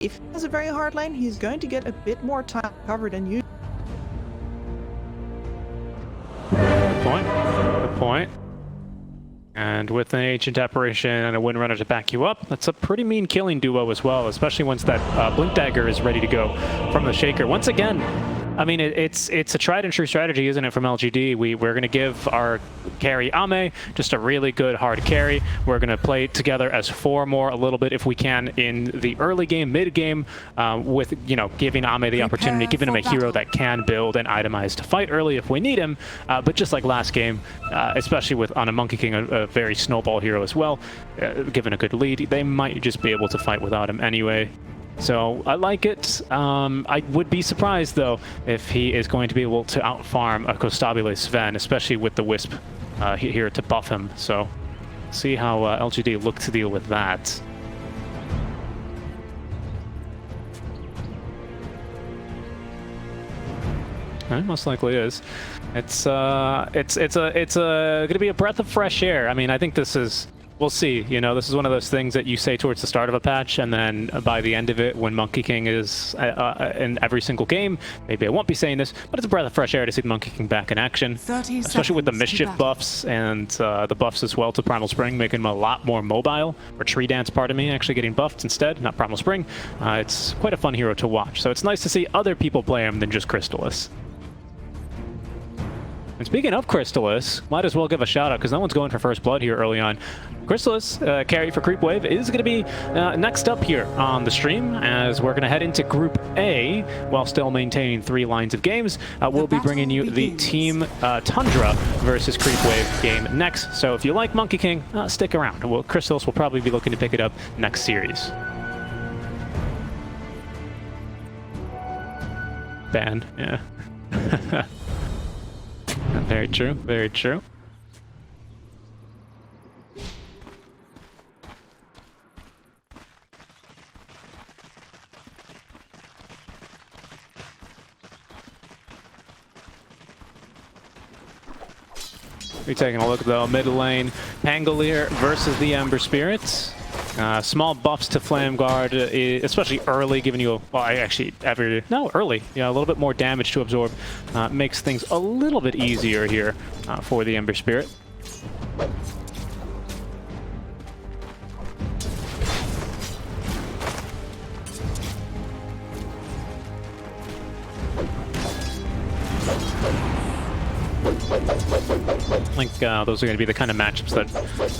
if he has a very hard lane, he's going to get a bit more time covered than usual. Good point. Good point. And with an Ancient Apparition and a Windrunner to back you up, that's a pretty mean killing duo as well, especially once that Blink Dagger is ready to go from the Shaker. Once again, I mean, it's a tried and true strategy, isn't it, from LGD? We're going to give our carry Ame just a really good hard carry. We're going to play together as 4 more a little bit if we can in the early game, mid game, with, you know, giving Ame the opportunity, giving him a hero that can build and itemize to fight early if we need him. But just like last game, especially with on a Monkey King, a very snowball hero as well, given a good lead, they might just be able to fight without him anyway. So I like it. I would be surprised though if he is going to be able to outfarm a Costabile Sven, especially with the Wisp here to buff him. So see how LGD look to deal with that. It most likely is. It's gonna be a breath of fresh air. I mean, I think this is. We'll see. You know, this is one of those things that you say towards the start of a patch, and then by the end of it, when Monkey King is in every single game, maybe I won't be saying this, but it's a breath of fresh air to see the Monkey King back in action, especially with the Mischief buffs and the buffs as well to Primal Spring, making him a lot more mobile. Or Tree Dance, pardon me, actually getting buffed instead, not Primal Spring. It's quite a fun hero to watch, so it's nice to see other people play him than just Crystallis. And speaking of Crystallis, might as well give a shout out because no one's going for first blood here early on. Crystallis, carry for Creep Wave, is going to be next up here on the stream as we're going to head into Group A while still maintaining 3 lines of games. We'll be bringing you the Team Tundra versus Creep Wave game next. So if you like Monkey King, stick around. Well, Crystallis will probably be looking to pick it up next series. Ban, yeah. Very true, very true. We're taking a look though, mid lane, Pangolier versus the Ember Spirits. Small buffs to Flame Guard, especially early, giving you early. Yeah, a little bit more damage to absorb. Makes things a little bit easier here for the Ember Spirit. I think those are going to be the kind of matchups that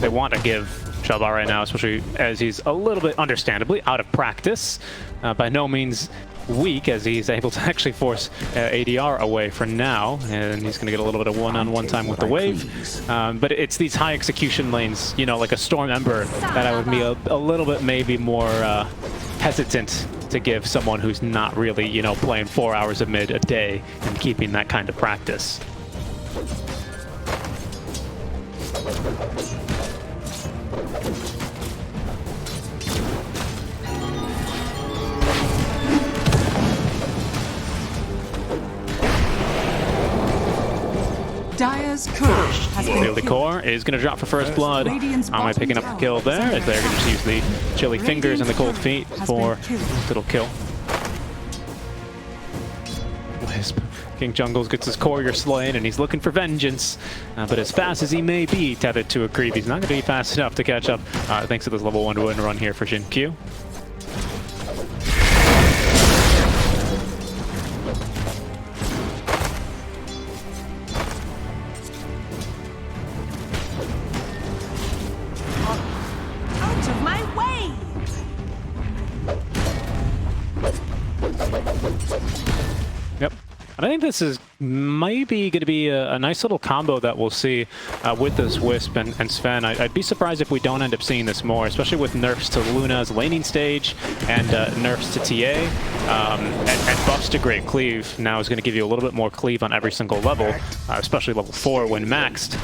they want to give Shabba right now, especially as he's a little bit, understandably, out of practice. By no means weak, as he's able to actually force ADR away for now, and he's going to get a little bit of one-on-one time with the wave. But it's these high execution lanes, you know, like a Storm Ember, that I would be a little bit maybe more hesitant to give someone who's not really, you know, playing 4 hours of mid a day and keeping that kind of practice. Dire's courage has been The core is going to drop for first blood. Am I picking up the kill there? As they're going to just use the chilly fingers and the cold feet for a little kill. Wisp. King Jungles gets his courier slain and he's looking for vengeance. But as fast as he may be tethered to a creep, he's not going to be fast enough to catch up thanks to this level 1 win run here for Shin Q. Yep. And I think this is maybe going to be a nice little combo that we'll see with this Wisp and Sven. I'd be surprised if we don't end up seeing this more, especially with nerfs to Luna's laning stage and nerfs to TA and buffs to Great Cleave. Now is going to give you a little bit more cleave on every single level, especially level 4 when maxed.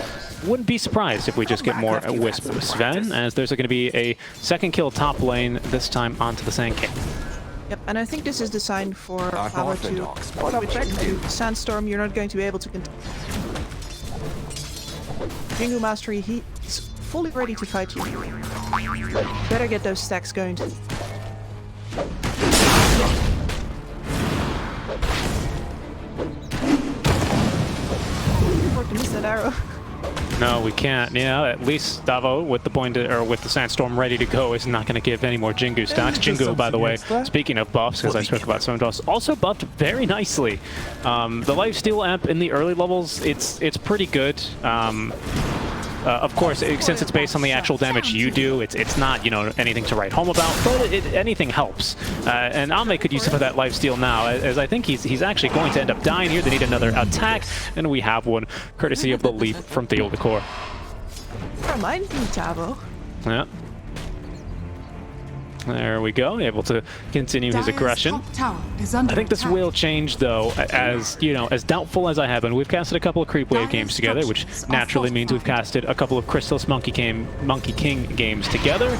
Wouldn't be surprised if we just get more Wisp Sven, as there's going to be a second kill top lane, this time onto the Sand King. Yep, and I think this is designed for power to switch into Sandstorm. You're not going to be able to continue. Jingu Mastery, he's fully ready to fight you. Better get those stacks going. No, we can't. Yeah, at least Davo with the point or with the Sandstorm ready to go is not going to give any more Jingu stacks. Jingu, by the way, speaking of buffs, because I spoke about some buffs, also buffed very nicely. The lifesteal amp in the early levels, it's pretty good. Of course, since it's based on the actual damage you do, it's not, you know, anything to write home about, but anything helps. And Ame could use some of that lifesteal now, as I think he's actually going to end up dying here. They need another attack, and we have one, courtesy of the leap from Theo Decor. Remind me, Tavo. Yeah. There we go, able to continue his aggression. I think this will change, though, as, you know, as doubtful as I have been. We've casted a couple of Creep Wave games together, which naturally means we've casted a couple of Crystallis Monkey King games together,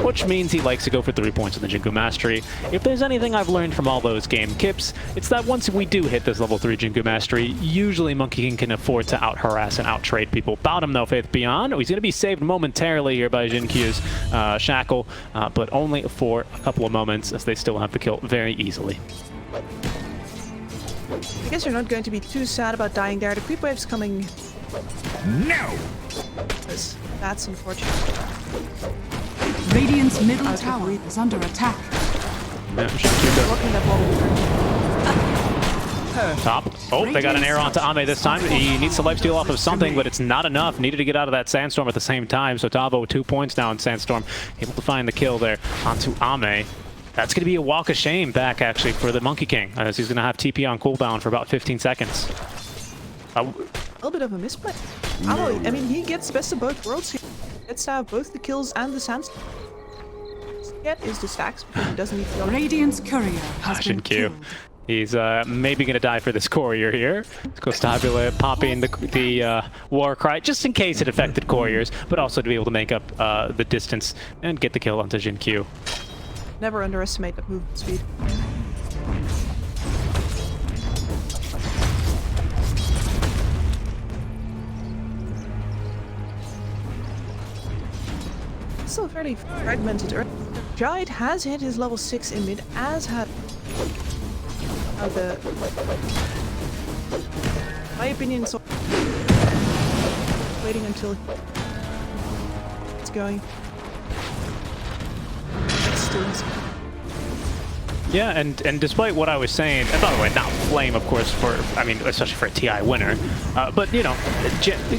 which means he likes to go for 3 points in the Jingu Mastery. If there's anything I've learned from all those game kips, it's that once we do hit this level 3 Jingu Mastery, usually Monkey King can afford to out-harass and out-trade people. Bottom, though, Faith Beyond. He's going to be saved momentarily here by Jinkyu's Shackle, but only for a couple of moments, as they still have the kill very easily. I guess you're not going to be too sad about dying there. The creep wave's coming. No! That's unfortunate. Radiant's middle tower is under attack. Yeah, Blocking that wall. Top. Oh, they got an arrow onto Ame this time. He needs to lifesteal off of something, but it's not enough. Needed to get out of that Sandstorm at the same time. So Tavo, 2 points now in Sandstorm. Able to find the kill there onto Ame. That's going to be a walk of shame back, actually, for the Monkey King, as he's going to have TP on cooldown for about 15 seconds. A little bit of a misplay. I mean, he gets best of both worlds here. Gets to have both the kills and the Sandstorm. Get is the stacks because he doesn't need to go. Radiant's courier has been killed. He's maybe going to die for this courier here. Constabule popping the war cry, just in case it affected couriers, but also to be able to make up the distance and get the kill onto Jinkyu. Never underestimate that movement speed. Still fairly fragmented. Giant has hit his level 6 in mid, as had my opinion, so waiting until it's going. It's still Yeah, and despite what I was saying, and by the way, not blame, of course, for, I mean, especially for a TI winner, but, you know,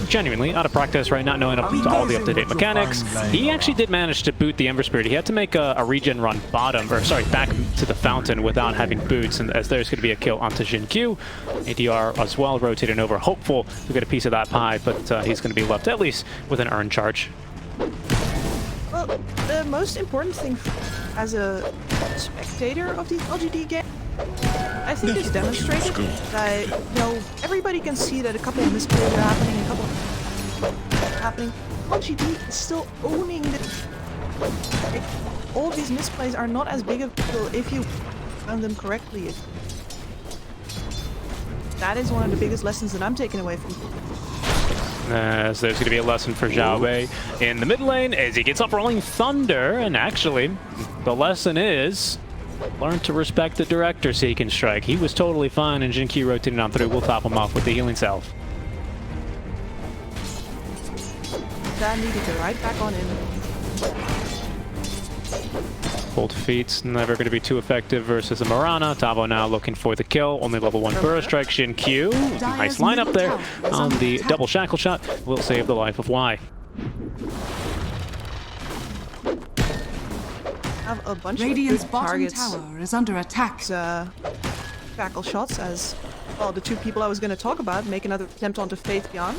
genuinely, out of practice, right, not knowing all the up-to-date mechanics, he actually did manage to boot the Ember Spirit. He had to make a regen run bottom, or sorry, back to the fountain without having boots, and as there's going to be a kill onto Jinkyu. ADR as well, rotating over, hopeful to get a piece of that pie, but he's going to be left at least with an earn charge. Well, the most important thing as a spectator of the LGD game, I think it's demonstrated that, you know, everybody can see that a couple of misplays are happening, a couple of happening. LGD is still owning the... all these misplays are not as big of a deal if you run them correctly. That is one of the biggest lessons that I'm taking away from So there's going to be a lesson for Zhao Wei in the mid lane as he gets up Rolling Thunder, and actually, the lesson is learn to respect the director so he can strike. He was totally fine, and Jinkyu rotating on through. We'll top him off with the healing salve. that. Needed to right back on in. Cold Feet's never going to be too effective versus a Mirana. Tavo now looking for the kill. Only level 1 Burrow Strike. Jinkyu. Nice lineup there on the double shackle shot. Will save the life of Y. Have a bunch Radiant's of good bottom targets. tower is under attack. Shackle shots as well. The two people I was going to talk about make another attempt onto Faith Beyond.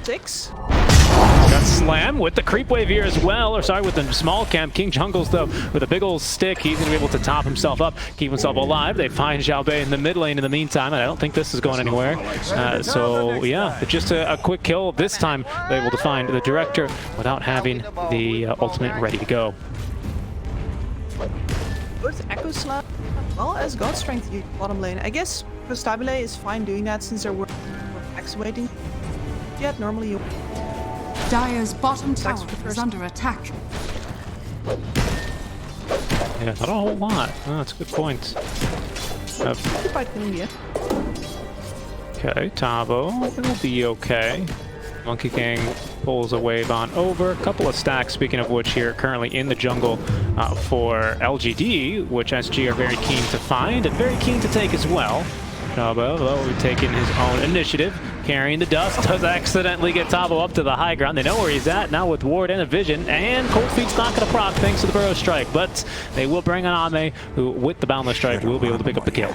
6. Got Slam with the creep wave here as well, or sorry, with the small camp. King Jungles, though, with a big old stick, he's going to be able to top himself up, keep himself alive. They find Zhao Bei in the mid lane in the meantime, and I don't think this is going anywhere. So, yeah, just a quick kill. This time, they're able to find the director without having the ultimate ready to go. Both Echo Slam as well as God Strength bottom lane. I guess Constabule is fine doing that since they're activating. Yet normally you... Dire's bottom tower is under attack. Yeah, not a whole lot. Oh, that's a good point. Okay, Tavo will be okay. Monkey King pulls a wave on over. A couple of stacks, speaking of which, here currently in the jungle for LGD, which SG are very keen to find and very keen to take as well. Tabo, though, we've taken his own initiative, carrying the dust, does accidentally get Tabo up to the high ground. They know where he's at now with Ward and a Vision, and Cold Feet's not going to proc thanks to the Burrow Strike, but they will bring on Ame, who with the Boundless Strike will be able to pick up the kill.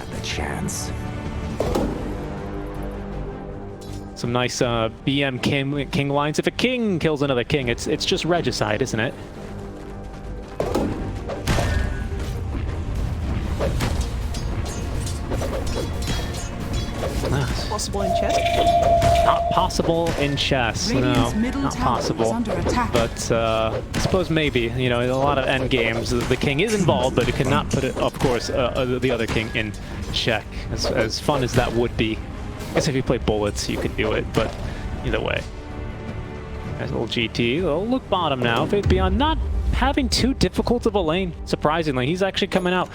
Some nice BM king lines. If a king kills another king, it's just regicide, isn't it? Possible in chess? Not possible in chess. No, not possible. But I suppose maybe. You know, in a lot of end games, the king is involved, but it cannot put it, of course, the other king in check. As fun as that would be. I guess if you play bullets, you can do it, but either way. As little GT, they'll look bottom now. Faith Beyond not having too difficult of a lane, surprisingly. He's actually coming out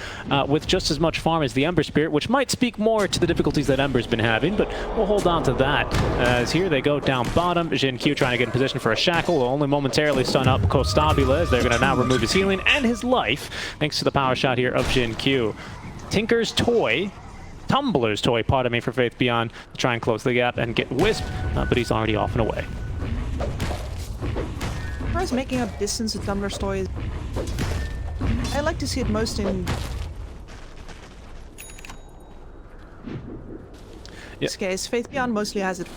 with just as much farm as the Ember Spirit, which might speak more to the difficulties that Ember's been having, but we'll hold on to that. As here they go down bottom. Jin Q trying to get in position for a shackle, will only momentarily stun up Costabile, as they're going to now remove his healing and his life, thanks to the power shot here of Jin Q. Tinker's Toy, Tumbler's Toy, pardon me, for Faith Beyond to try and close the gap and get Wisp, but he's already off and away. As far as making up distance with Tumbler's Toy, I like to see it most in this case. Faith Beyond mostly has it.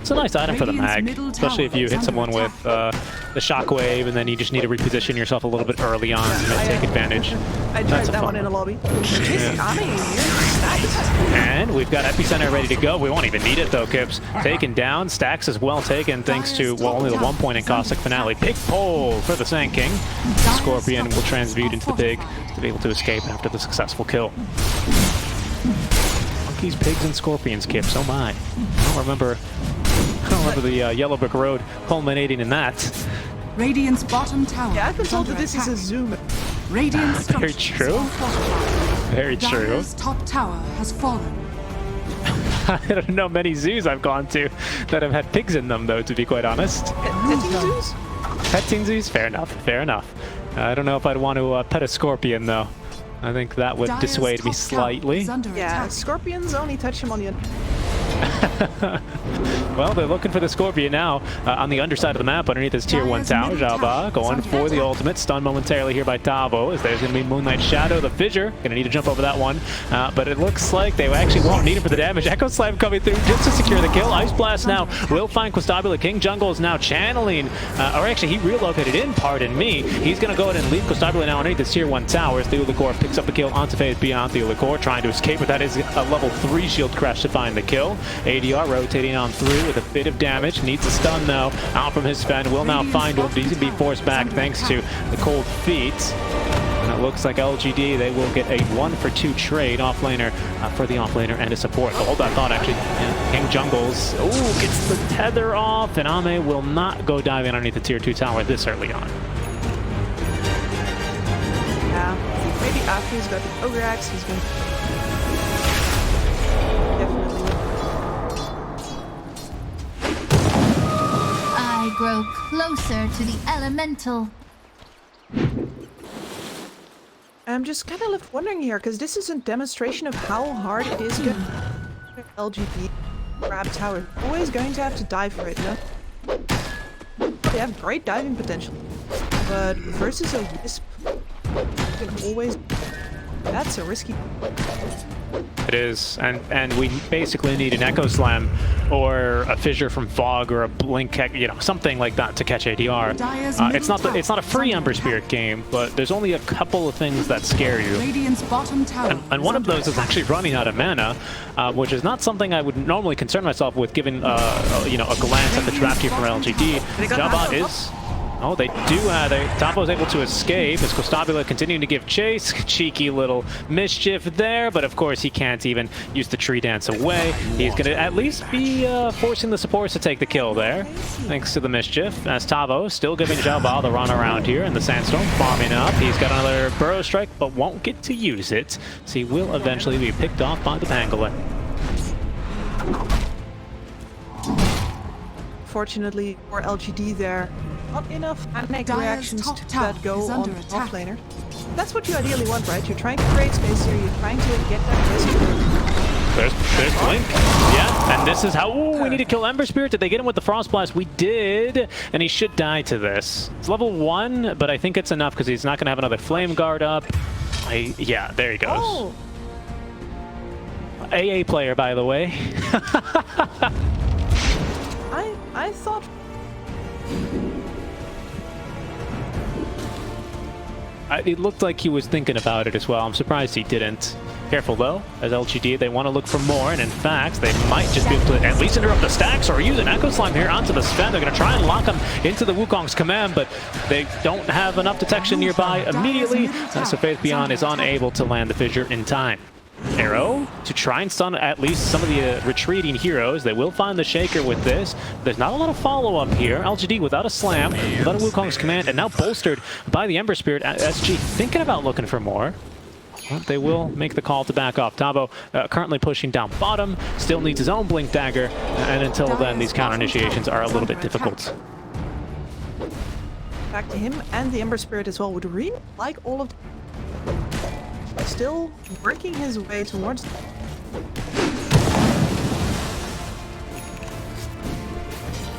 It's a nice item for the mag, especially if you hit someone with the shockwave and then you just need to reposition yourself a little bit early on to take advantage. I tried that one in a lobby. And we've got Epicenter ready to go. We won't even need it though, Kips. Taken down, stacks is well taken thanks to, well, only the 1 point in Caustic Finale. Pick pole for the Sand King. Scorpion will transmute into the pig to be able to escape after the successful kill. Monkeys, pigs, and scorpions, Kips, oh my. I don't remember the Yellow Brick Road culminating in that. Radiant's bottom tower. Yeah, I've been told that this is a zoom. Radiant's Very true. Very true. Dire's top tower has fallen. I don't know many zoos I've gone to that have had pigs in them, though, to be quite honest. Petting zoos? Petting zoos? Fair enough, fair enough. I don't know if I'd want to pet a scorpion, though. I think that would dissuade me slightly. Yeah, scorpions only touch him on the Well, they're looking for the Scorpion now on the underside of the map underneath this tier 1 tower. Xiaoba going for the ultimate. Stunned momentarily here by Tavo, as there's going to be Moonlight Shadow, the Fissure. Going to need to jump over that one. But it looks like they actually won't need him for the damage. Echo Slam coming through just to secure the kill. Ice Blast now will find Costabile. King Jungle is now channeling, or actually he relocated in, pardon me. He's going to go ahead and leave Costabile now underneath this tier 1 tower. As Theolicor picks up the kill onto Faith Beyond. Theolicor trying to escape, but that is a level 3 shield crash to find the kill. ADR rotating on through with a bit of damage. Needs a stun though. Out from his Sven. Will now find him. He's going to be forced back thanks to the cold feet. And it looks like LGD, they will get a 1-for-2 trade offlaner for the offlaner and a support. So hold that thought actually. Yeah, King Jungles. Oh, gets the tether off, and Ame will not go diving underneath the tier 2 tower this early on. Yeah, maybe after he's got the Ogre Axe, he's going to definitely win. I grow closer to the elemental. I'm just kind of left wondering here, because this is a demonstration of how hard it is to LGD grab tower. Always going to have to dive for it, no? They have great diving potential, but versus a Wisp, you can always... That's a risky... It is, and we basically need an Echo Slam or a Fissure from Fog or a Blink, you know, something like that to catch ADR. It's not a free Ember Spirit game, but there's only a couple of things that scare you. And one of those is actually running out of mana, which is not something I would normally concern myself with, given you know, a glance at the trap here from LGD. Jabba is. Oh, they do. Tapo's able to escape as Costabile continuing to give chase. Cheeky little mischief there, but of course he can't even use the tree dance away. He's going to at least be forcing the supports to take the kill there, thanks to the mischief. As Tavo still giving Xiaoba the run around here in the Sandstorm, farming up. He's got another Burrow Strike, but won't get to use it, so he will eventually be picked off by the Pangolin. unfortunately for LGD there, not enough panic Dire's reactions top to tower that go is on under attack. offlaner. That's what you ideally want, right? You're trying to create space here, you're trying to get that risk. There's Blink. Yeah, and this is how... Ooh, we need to kill Ember Spirit. Did they get him with the Frost Blast? We did, and he should die to this. It's level 1, but I think it's enough because he's not going to have another Flame Guard up. Yeah, there he goes. Oh! AA player, by the way. I thought... It looked like he was thinking about it as well. I'm surprised he didn't. Careful though, as LGD, they want to look for more, and in fact, they might just be able to at least interrupt the stacks or use an Echo Slime here onto the Sven. They're going to try and lock him into the Wukong's command, but they don't have enough detection nearby immediately, so Faith Beyond is unable to land the fissure in time. Arrow to try and stun at least some of the retreating heroes. They will find the Shaker with this. There's not a lot of follow-up here. LGD without a slam, without a Wukong's command, and now bolstered by the Ember Spirit. SG thinking about looking for more. Well, they will make the call to back off. Tabo currently pushing down bottom, still needs his own Blink Dagger, and until then, these counter initiations are a little bit difficult. Back to him and the Ember Spirit as well. Would really like all of still working his way towards...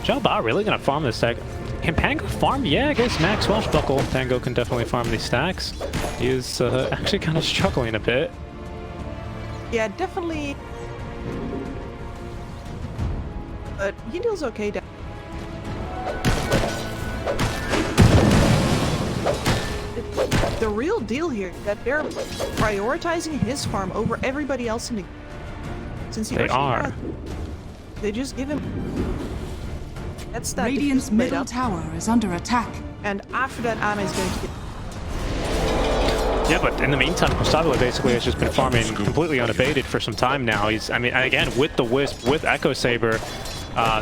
Xiaoba really gonna farm this stack. Can Pango farm? Yeah, I guess Max Swashbuckle. Pango can definitely farm these stacks. He is actually kind of struggling a bit. Yeah, definitely. But he deals okay down. The real deal here is that they're prioritizing his farm over everybody else in the... Since They are. They just give him... That's that Radiant's middle tower is under attack. And after that, Ana is going to get... Yeah, but in the meantime, Stabile basically has just been farming completely unabated for some time now. He's, I mean, again, with the Wisp, with Echo Saber,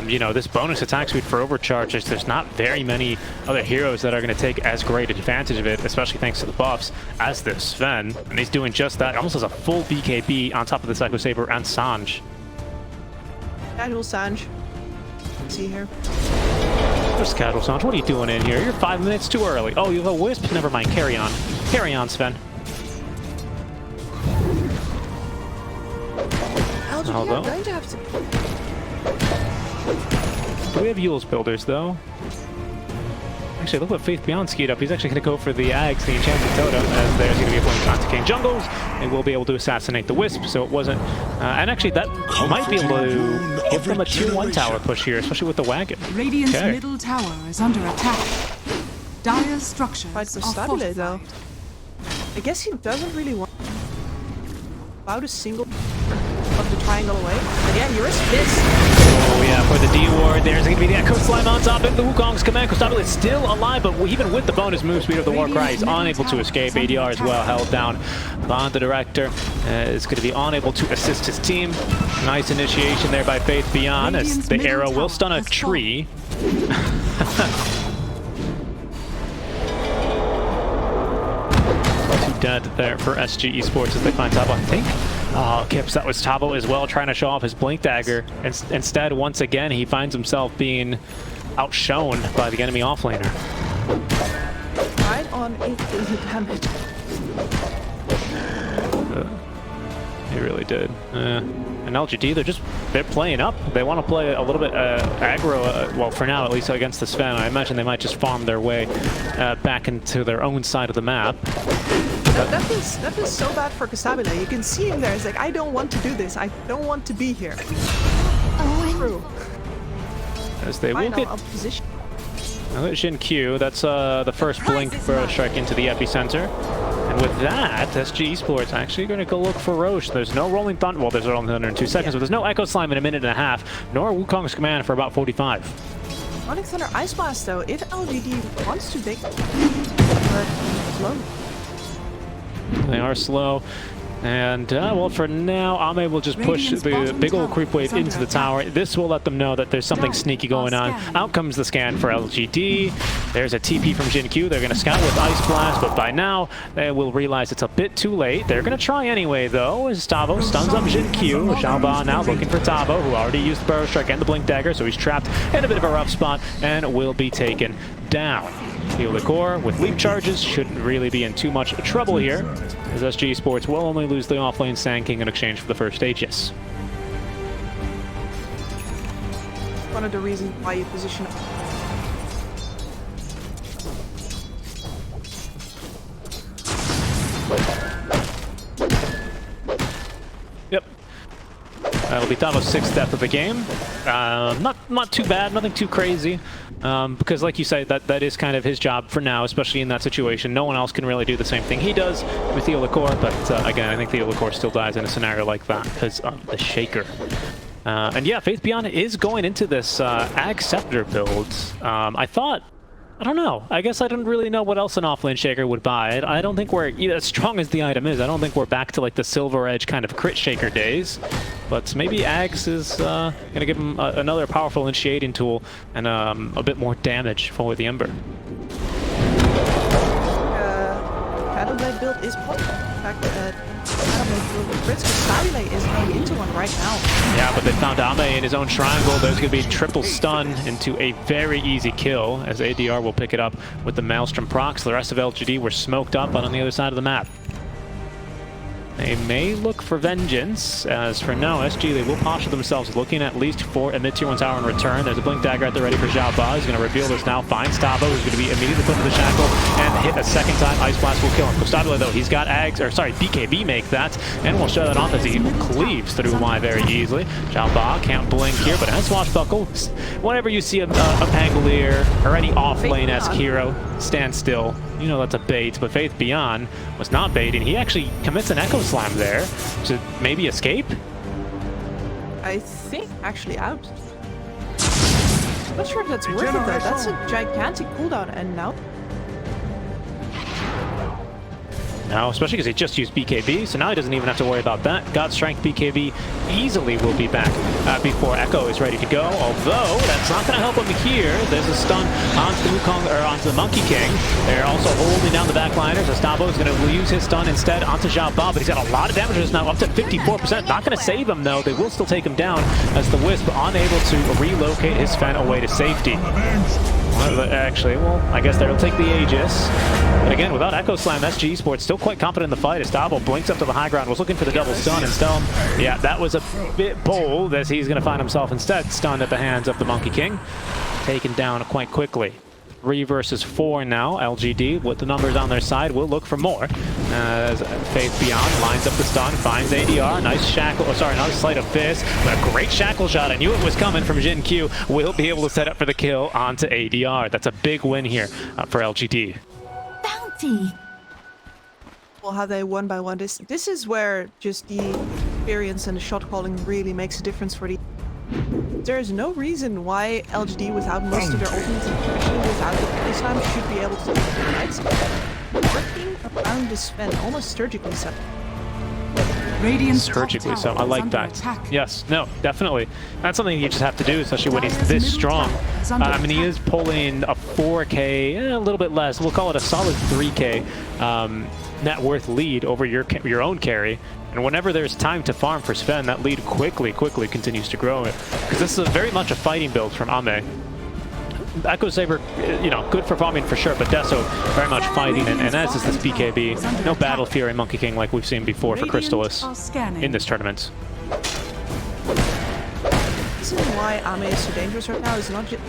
you know, this bonus attack speed for overcharges, there's not very many other heroes that are going to take as great advantage of it, especially thanks to the buffs, as this Sven. And he's doing just that, almost as a full BKB on top of this Echo Saber and Sanj. Casual Sanj. See here. There's Casual Sanj. What are you doing in here? You're 5 minutes too early. Oh, you have a Wisp? Never mind. Carry on. Carry on, Sven. LGD are going to have to... Do we have Yule's builders, though? Actually, look what Faith Beyond skied up. He's actually going to go for the Ags, the Enchanted Totem, as there's going to be a blink onto King Jungles, and we'll be able to assassinate the Wisp, so it wasn't... and actually, that might be able to give them a tier 1 tower push here, especially with the wagon. Radiant's middle tower is under attack. Dire's structures Fight for are Stabile, fortified. though. I guess he doesn't really want... about a single... of the triangle away. But yeah, he risks this. Oh yeah, for the D ward, there's going to be the Echo Slime on top of the Wukong's command. Kostabile is still alive, but even with the bonus move speed of the Warcry, he's unable to escape. ADR as well held down. Bond, the director, is going to be unable to assist his team. Nice initiation there by Faith Beyond, as the arrow will stun a tree. Dead there for SG Esports as they find Tabo. I think, oh, Kips, that was Tabo as well, trying to show off his Blink Dagger. Instead, once again, he finds himself being outshone by the enemy offlaner. Right on 8 billion damage. He really did. And LGD, they're playing up. They want to play a little bit aggro, well, for now, at least against the Sven. I imagine they might just farm their way back into their own side of the map. That feels so bad for Kostabile. You can see him there. It's like, I don't want to do this. I don't want to be here. Oh, True. As they will get position. Jin Q. That's the first Blink Burrow Strike into the epicenter. And with that, SG Esports actually going to go look for Roche. There's no Rolling Thunder. Well, there's Rolling Thunder in 2 seconds, but there's no Echo Slime in a minute and a half, nor Wukong's command for about 45. Rolling Thunder Ice Blast, though, if LGD wants to take... But slow. They are slow. And, well, for now, Ame will just push Radiant's the bottom big old tower creep wave is under into the attack. tower. This will let them know that there's something Dire sneaky going are on. scanning. Out comes the scan for LGD. There's a TP from Jin Q. They're going to scout with Ice Blast, but by now, they will realize it's a bit too late. They're going to try anyway, though, as Tavo stuns up Jin Q. Xiaoba now looking for Tavo, who already used the Burrow Strike and the Blink Dagger, so he's trapped in a bit of a rough spot and will be taken down. Heal the core with leap charges shouldn't really be in too much trouble here, as SG Sports will only lose the offlane Sand King in exchange for the first Aegis. One of the reasons why you position. Yep. That'll be Tavo's 6th death of the game. Not too bad, nothing too crazy. Because like you say, that is kind of his job for now, especially in that situation. No one else can really do the same thing he does with Theolicor, but again, I think Theolicor still dies in a scenario like that because of the Shaker. And yeah, Faith Beyond is going into this Ag Scepter build. I don't know. I guess I don't really know what else an offlane Shaker would buy. I don't think we're, as strong as the item is, I don't think we're back to like the Silver Edge kind of crit Shaker days. But maybe Ags is going to give him another powerful initiating tool and a bit more damage for the Ember. Paddleblade build is possible. In fact, Paddleblade build with Brits, because Styley is going into one right now. Yeah, but they found Ame in his own triangle. There's going to be triple stun into a very easy kill, as ADR will pick it up with the Maelstrom procs. The rest of LGD were smoked up on the other side of the map. They may look for vengeance, as for now, SG, they will posture themselves looking at least for a mid-tier 1 tower in return. There's a Blink Dagger at the ready for Xiao Ba. He's going to reveal this now, finds Tavo, who's going to be immediately put into the shackle, and hit a second time. Ice Blast will kill him. Costabile, though, he's got Ags, or sorry, BKB make that, and we'll show that off as he cleaves through Y very easily. Xiao Ba can't blink here, but has Swashbuckle. Whenever you see a Pangolier or any off-lane-esque hero stand still, you know that's a bait, but Faith Beyond was not baiting. He actually commits an Echo Slam there to maybe escape. I think actually out. Not sure if that's worth it though. That's a gigantic cooldown, and now No, especially because he just used BKB, so now he doesn't even have to worry about that. God Strength BKB easily will be back before Echo is ready to go, although that's not going to help him here. There's a stun onto the Wukong, or onto the Monkey King. They're also holding down the backliners. Astabo is going to use his stun instead onto Xiao Ba, but he's got a lot of damage just now, up to 54%. Not going to save him though. They will still take him down as the Wisp unable to relocate his Sven away to safety. Well, actually, well, I guess they'll take the Aegis. But again, without Echo Slam, SG Sports still quite confident in the fight. Astabo blinks up to the high ground, was looking for the double stun and stun. Yeah, that was a bit bold, as he's going to find himself instead stunned at the hands of the Monkey King. Taken down quite quickly. 3 versus 4 now. LGD, with the numbers on their side, will look for more. As Faith Beyond lines up the stun, finds ADR. Nice shackle, oh, sorry, not a sleight of fist, but a great shackle shot. I knew it was coming from Jin Q. Will be able to set up for the kill onto ADR. That's a big win here for LGD. Bounty. well, how they one by one. This is where just the experience and the shot calling really makes a difference for the. There is no reason why LGD without most of their ultimates, especially without the place time, should be able to take the fights. Working around this Sven almost surgically set. Radiant's Surgically, top so tower I is like under that. attack. Yes, no, definitely. That's something you just have to do, especially when he's Dire's this middle strong. tower is under I mean, he attack. is pulling a 4K, a little bit less. We'll call it a solid 3K net worth lead over your own carry. And whenever there's time to farm for Sven, that lead quickly continues to grow. Because this is very much a fighting build from Ame. Echo Saber, you know, good for farming for sure, but Deso very much fighting, and as is this BKB. No Battle Fury Monkey King like we've seen before for Crystallis in this tournament. The reason why Ame is so dangerous right now is not just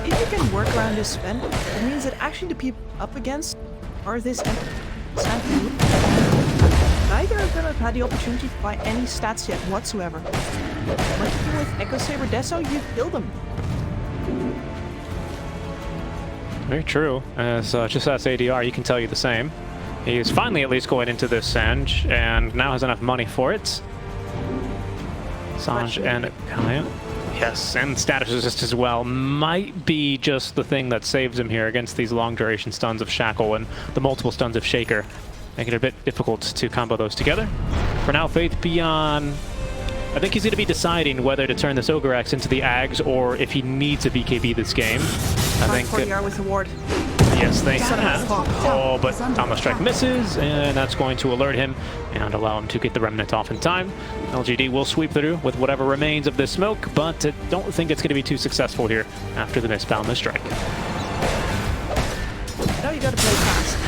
if you can work around this Sven, it means that actually the people up against are this Sven. Neither of them have had the opportunity to buy any stats yet whatsoever. Working with Echo Saber Deso, you kill them. Very true. As just as ADR, he can tell you the same. He is finally at least going into this Sanj, and now has enough money for it. Sanj and Kaya. Yes, and status resist as well. Might be just the thing that saves him here against these long duration stuns of Shackle and the multiple stuns of Shaker. making it a bit difficult to combo those together. For now, Faith Beyond, I think he's going to be deciding whether to turn this Ogre Axe into the Ags or if he needs a BKB this game. I think 40R with the ward. yes, they have. Oh, but Combo Strike misses, and that's going to alert him and allow him to get the Remnant off in time. LGD will sweep through with whatever remains of this smoke, but I don't think it's going to be too successful here after the misbound strike. Now you gotta play fast.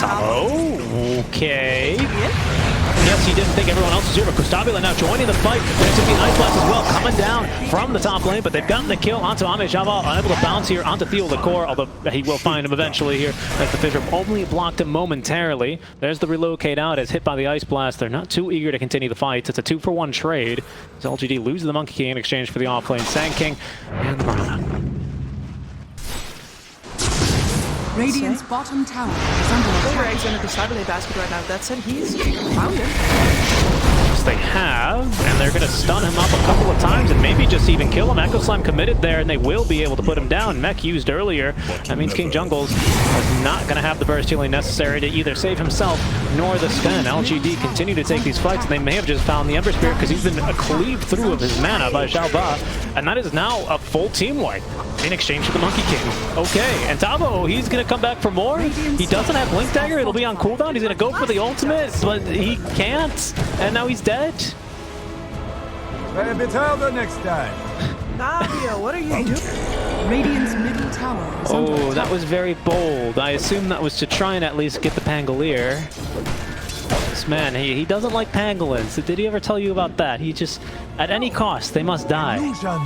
Oh, okay. Yes, he didn't think everyone else was here, but Costabile now joining the fight. There's going to be an Ice Blast as well, coming down from the top lane, but they've gotten the kill onto Ame Java, unable to bounce here onto Theo Licor, although he will find him eventually here, as the Fissure only blocked him momentarily. There's the relocate out as hit by the Ice Blast. They're not too eager to continue the fight. It's a 2-for-1 trade, as LGD loses the Monkey King in exchange for the offlane Sand King and the Mana. Radiant's bottom tower is under Ogre attack. Egg's in a Costabile basket right now. That said, he's found him. Yes, they have, and they're going to stun him up a couple of times and maybe just even kill him. Echo Slime committed there, and they will be able to put him down. Mech used earlier. That means King Jungles is not going to have the burst healing necessary to either save himself nor the Sven. LGD continue to take these fights, and they may have just found the Ember Spirit because he's been cleaved through of his mana by Xiao Ba, and that is now a full team wipe in exchange for the Monkey King. Okay, and Tavo, he's going to come back for more. He doesn't have Blink Dagger. It'll be on cooldown. He's going to go for the ultimate, but he can't, and now he's dead. Maybe tell the next time. Navia, what are you doing? Radiant's middle tower is under Oh, attack. that was very bold. I assume that was to try and at least get the Pangolier. This man, he doesn't like pangolins. Did he ever tell you about that? He just, at any cost, they must die. Illusion.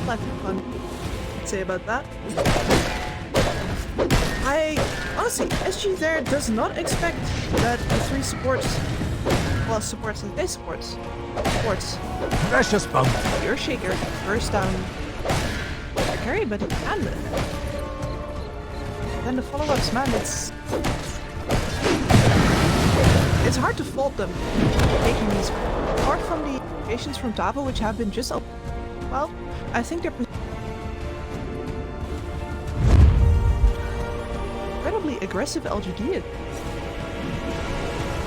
Nothing fun to say about that. I honestly, SG there does not expect that the three supports, well, supports and base supports, Precious bump. your shaker, first down, carry, but he can. Then the follow-ups, man, it's hard to fault them taking these. Apart from the patients from Tavo, which have been just, well, I think they're incredibly aggressive LGD.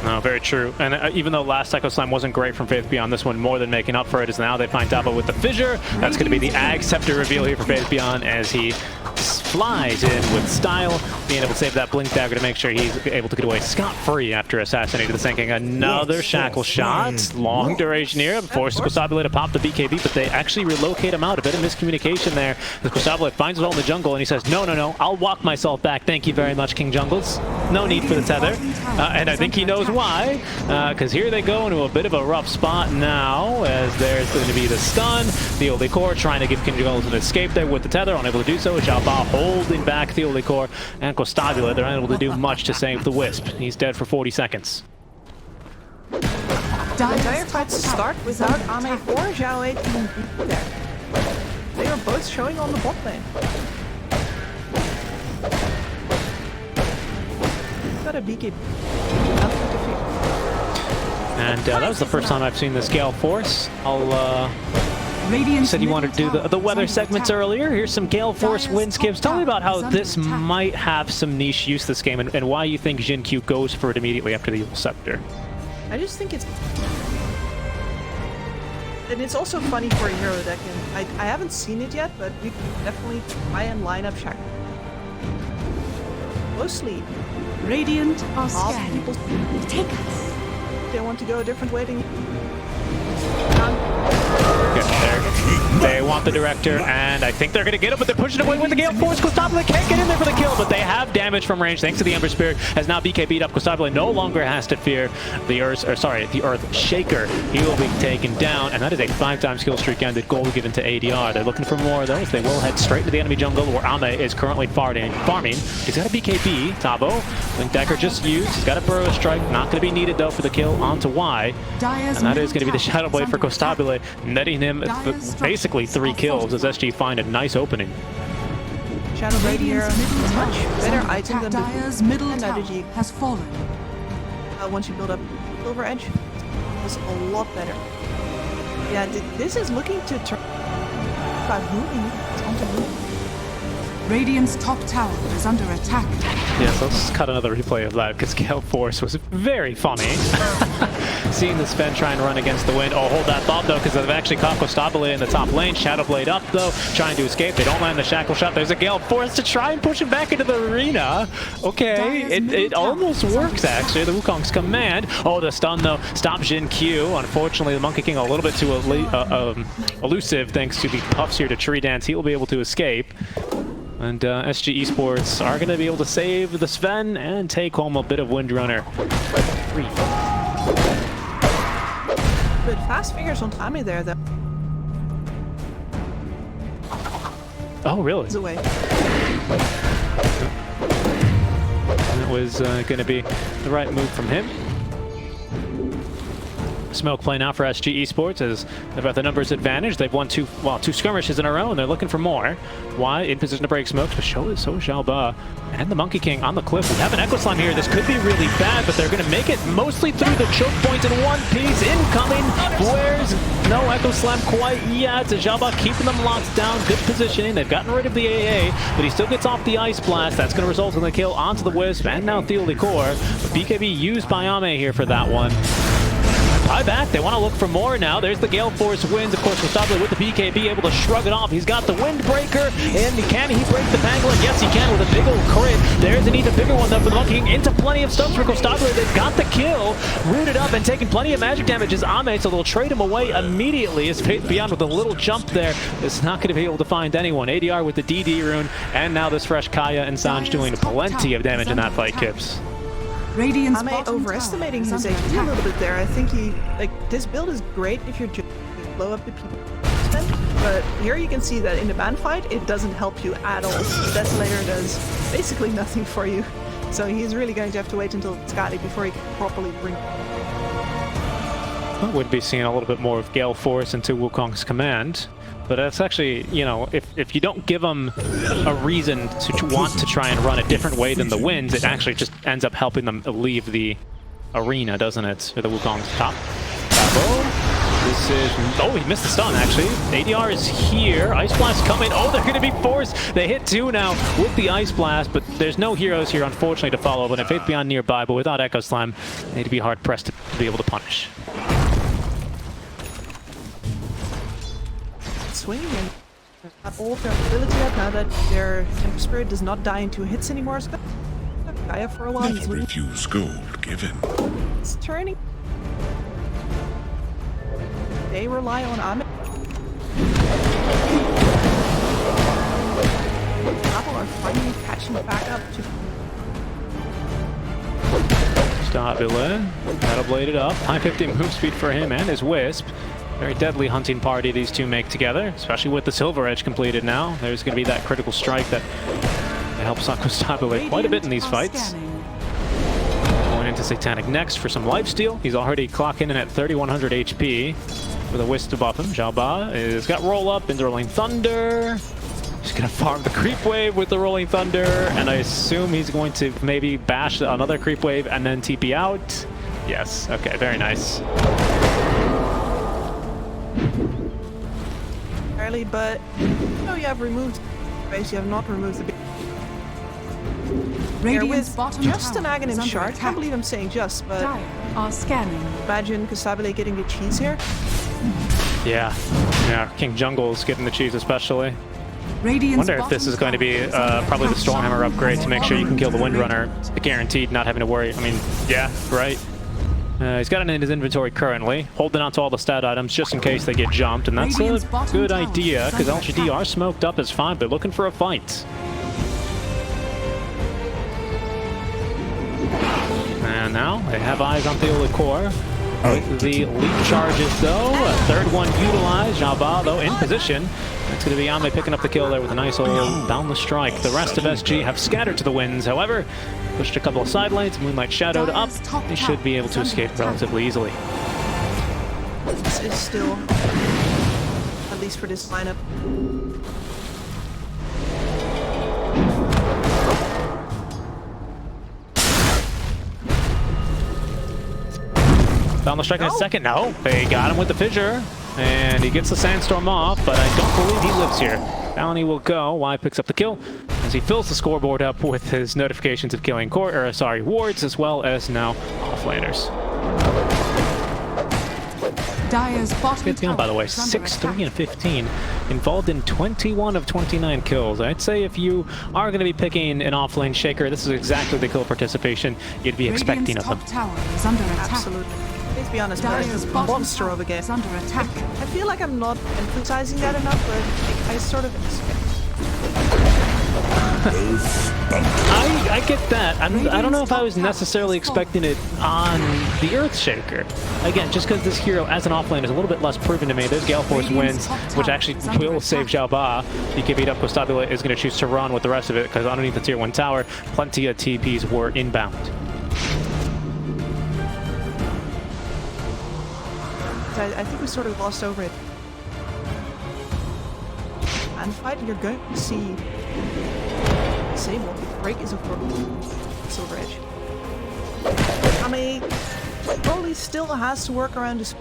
No, very true. And even though last Echo Slime wasn't great from Faith Beyond, this one more than making up for it, is now they find Tavo with the Fissure. That's going to be the Ag Scepter reveal here for Faith Beyond as he flies in with style, being able to save that Blink Dagger to make sure he's able to get away scot-free after assassinating the Sand King. Another Shackle shot. Long duration here. Forces Costabile to pop the BKB, but they actually relocate him out. A bit of miscommunication there. As Costabile finds it all in the jungle, and he says, no, I'll walk myself back. Thank you very much, King Jungles. No need for the tether. And I think he knows why, because here they go into a bit of a rough spot now, as there's going to be the stun. Theo Licor trying to give King Jungles an escape there with the tether, unable to do so. Xiao Ba holding back Theo Licor and Costabile. They're unable to do much to save the Wisp. He's dead for 40 seconds. The entire fight start without Ame or Zhao Wei even being there. They are both showing on the bot lane. Got a BKB. Nothing to fear. And that was the first time I've seen this Gale Force. You said you wanted to do the weather segments earlier. Here's some Gale Force win skips. Tell me about how this might have some niche use this game, and why you think Jin Q goes for it immediately after the Evil Scepter. I just think it's... And it's also funny for a hero deck, and I haven't seen it yet, but you can definitely try and line up Shackle. Mostly, Radiant are all scanning. people, Take us. they want to go a different way than you. Get there. They want the Director, and I think they're going to get it, but they're pushing away with the Gale Force. Costabile can't get in there for the kill, but they have damage from range thanks to the Ember Spirit, as now BK beat up. Costabile no longer has to fear the Earth Shaker. He will be taken down, and that is a 5-time skill streak ended goal given to ADR. They're looking for more of those. They will head straight to the enemy jungle, where Ame is currently farming. He's got a BKB. Tavo, Blink Dagger just used. He's got a Burrow Strike. Not going to be needed, though, for the kill onto Y. And that is going to be the Shadow Blade for Costabile, netting him basically 3 kills as SG find a nice opening. Shadow Blade here, Radiant's middle much tower is better under item than attack. the Dire's middle and tower Energy. has fallen. Once you build up Silver Edge, it's a lot better. Yeah, this is looking to turn about moving onto move. Radiant's top tower is under attack. Yes, let's cut another replay of that because Gale Force was very funny. Seeing the Sven try and run against the wind. Oh, hold that thought though, because they've actually caught Costabile in the top lane. Shadowblade up though, trying to escape. They don't land the shackle shot. There's a Gale Force to try and push him back into the arena. Okay, it almost works actually. The Wukong's command. Oh, the stun though stops Jin Q. Unfortunately, the Monkey King a little bit too elusive thanks to the puffs here to Tree Dance. He'll be able to escape. And SG Esports are going to be able to save the Sven and take home a bit of Windrunner. But fast fingers on Tommy there, though. Oh, really? He's away. That was going to be the right move from him. Smoke play now for SG Esports as they've got the numbers advantage. They've won two skirmishes in a row and they're looking for more. Why? In position to break Smoke, but so is Xiaoba. And the Monkey King on the cliff. We have an Echo Slam here. This could be really bad, but they're going to make it mostly through the choke point in one piece. Incoming. Where's no Echo Slam quite yet. Xiaoba keeping them locked down. Good positioning. They've gotten rid of the AA, but he still gets off the Ice Blast. That's going to result in the kill onto the Wisp and now Theo Licor. But BKB used by Ame here for that one. Back. They want to look for more now. There's the Gale Force wins. Of course, Costabile with the BKB able to shrug it off. He's got the Windbreaker. And can he break the Pangolin? Yes, he can with a big old crit. There's an even bigger one, though, for the Monkey King. Into plenty of stuff for Costabile. They've got the kill. Rooted up and taking plenty of magic damage as Ame, so they'll trade him away immediately. His Faith Beyond with a little jump there is not going to be able to find anyone. ADR with the DD rune. And now this fresh Kaya and Sanj doing plenty of damage in that fight, Kips. Radiant's I'm overestimating his HP a little bit there. I think this build is great if you're just blow up the people. But here you can see that in the ban fight, it doesn't help you at all. Desolator does basically nothing for you. So he's really going to have to wait until Scotty before he can properly bring. I would be seeing a little bit more of Gale Force into Wukong's command. But that's actually, you know, if you don't give them a reason to want to try and run a different way than the winds, it actually just ends up helping them leave the arena, doesn't it? Or the Wukong's top. Bravo. This is... Oh, he missed the stun, actually. ADR is here. Ice Blast coming. Oh, they're going to be forced. They hit two now with the Ice Blast, but there's no heroes here, unfortunately, to follow. But a Faith Beyond nearby, but without Echo Slam, they need to be hard-pressed to be able to punish. Swinging and not all of their ability up now that their Ember Spirit does not die in 2 hits anymore. It's got Gaia for a while. Never refuse gold given. It's turning. They rely on Ame. People are finally catching back up to. Costabile, Shadowbladed up. High 50 move speed for him and his Wisp. Very deadly hunting party these two make together, especially with the Silver Edge completed now. There's going to be that critical strike that helps Costabile quite a bit in these fights. Going into Satanic next for some lifesteal. He's already clocking in at 3100 HP with a Wisp to buff him. Xiaoba has got roll up into Rolling Thunder. He's going to farm the creep wave with the Rolling Thunder, and I assume he's going to maybe bash another creep wave and then TP out. Yes, okay, very nice. But no, you have removed base, you have not removed the big. Radiant's bottom just an tower Aghanim is under shard. attack. Can't believe I'm saying just, but Dire are scanning. imagine Costabile getting the cheese here. Yeah, King Jungle's getting the cheese especially. Radiant's Wonder if this is going to be probably the Stormhammer upgrade to make sure you can kill the Windrunner, guaranteed, not having to worry. I mean, yeah, right. He's got it in his inventory currently, holding on to all the stat items just in case they get jumped, and that's a good idea, because LGD are smoked up as fine, but looking for a fight. And now they have eyes on Theo Licor. With the leap charges though, a third one utilized. Xiaoba though in position. It's going to be Ame picking up the kill there with a nice old boundless strike. The rest of SG have scattered to the winds, however, pushed a couple of side lanes, Moonlight shadowed up. They should be able to escape relatively easily. This is still, at least for this lineup. Down the strike in a second. No, they got him with the fissure, and he gets the sandstorm off, but I don't believe he lives here. Bounty will go. Y picks up the kill. as he fills the scoreboard up with his notifications of killing wards, as well as now offlaners. Dire's bottom Good gun, by the way, 6-3 and 15, involved in 21 of 29 kills. I'd say if you are going to be picking an offlane shaker, this is exactly the kill participation you'd be expecting of him. Top tower is under attack. Absolutely. Let's be honest, Dire's Paris is a bottom monster tower of a game. is under attack. I feel like I'm not emphasizing that enough, but I sort of expect. I get that. I don't know if I was necessarily expecting it on the Earthshaker. Again, just because this hero as an offlane is a little bit less proven to me. There's Gale Force wins, which actually will save Xiao Ba. He can beat up Costabile, is going to choose to run with the rest of it because underneath the tier 1 tower, plenty of TPs were inbound. I think we sort of glossed over it. And fight, you're going to see Sable. Break is of course Silver Edge. Probably still has to work around this.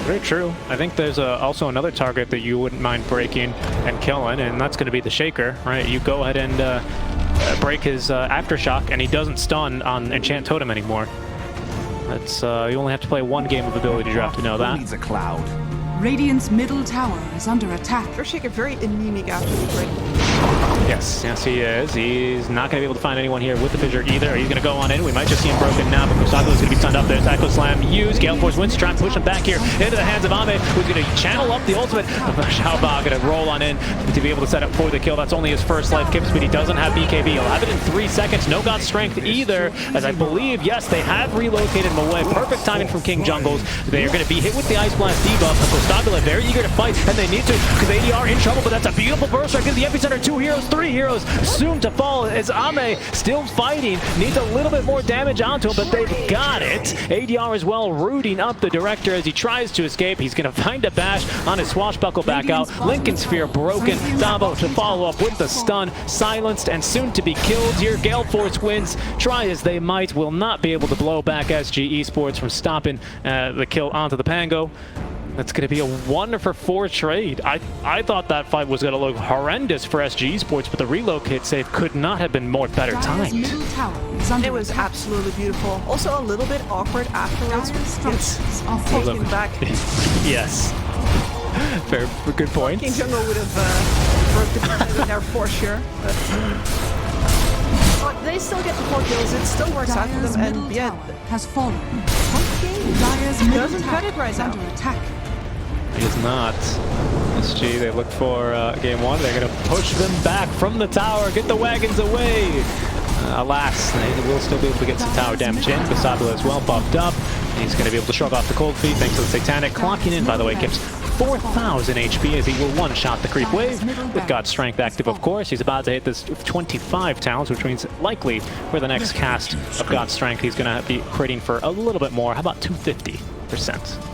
Very true. I think there's also another target that you wouldn't mind breaking and killing, and that's going to be the Shaker, right? You go ahead and break his Aftershock, and he doesn't stun on Enchant Totem anymore. That's you only have to play one game of ability draft to know that. Needs a cloud. Radiant's middle tower is under attack. Earthshaker very anemic after the break. Yes, he is. He's not going to be able to find anyone here with the fissure either. He's going to go on in. We might just see him broken now, but Kusako is going to be stunned up there. Tackle Slam used. Gale Force wins to try and push him back here into the hands of Ame, who's going to channel up the ultimate. Xiao Ba going to roll on in to be able to set up for the kill. That's only his first life. Kip speed. He doesn't have BKB. He'll have it in 3 seconds. No God Strength either, as I believe, yes, they have relocated him away. Perfect timing from King Jungles. They are going to be hit with the Ice Blast debuff. Costabile very eager to fight, and they need to because ADR in trouble, but that's a beautiful burst strike in the epicenter. 2 heroes, 3 heroes soon to fall as Ame still fighting. Needs a little bit more damage onto him, but they've got it. ADR as well rooting up the Director as he tries to escape. He's going to find a bash on his swashbuckle back out. Lincoln Sphere broken. Davo to follow up with the stun. Silenced and soon to be killed here. Gale Force wins. Try as they might, will not be able to blow back SG Esports from stopping the kill onto the Pango. That's going to be a 1-for-4 trade. I thought that fight was going to look horrendous for SG Esports, but the relocate save could not have been more better timed. It was absolutely beautiful. Also a little bit awkward afterwards. It's taken back. Yes. Fair, good point. King Jungle would have broke the with their for sure. But they still get the 4 kills. It still works out for them, and yeah, has fallen. King doesn't cut it right now. He is not. SG, they look for game 1. They're going to push them back from the tower, get the wagons away. Alas, they will still be able to get some tower damage in. Costabile as well buffed up. He's going to be able to shrug off the cold feet thanks to the Satanic. Clocking in, by the way, Kip's 4,000 HP as he will one-shot the creep wave with God's Strength active, of course. He's about to hit this 25 talents, which means likely for the next cast of God's Strength, he's going to be critting for a little bit more. How about 250%?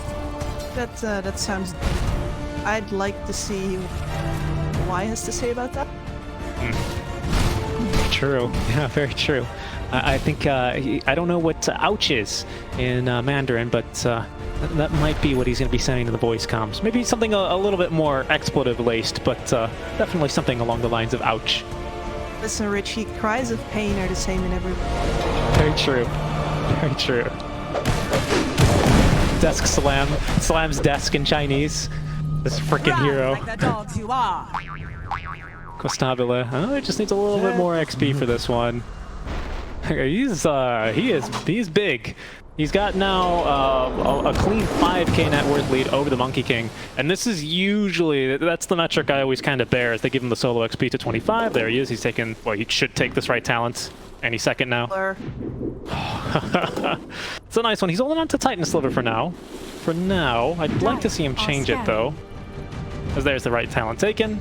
That sounds... I'd like to see what Y has to say about that. True. Yeah, very true. I think, I don't know what ouch is in Mandarin, but that might be what he's going to be saying to the voice comms. Maybe something a little bit more expletive-laced, but definitely something along the lines of ouch. Listen, Richie, cries of pain are the same in every... Very true. Very true. Desk slam. Slams desk in Chinese. This freaking hero. Like the dogs you are. Costabile. Oh, it just needs a little bit more XP for this one. He's big. He's got now a clean 5k net worth lead over the Monkey King, and this is usually, that's the metric I always kind of bear, is they give him the solo XP to 25. There he is. He's taking, well, he should take this right talents any second now. It's a nice one. He's holding on to Titan Sliver for now. I'd like to see him change it though, as there's the right talent taken.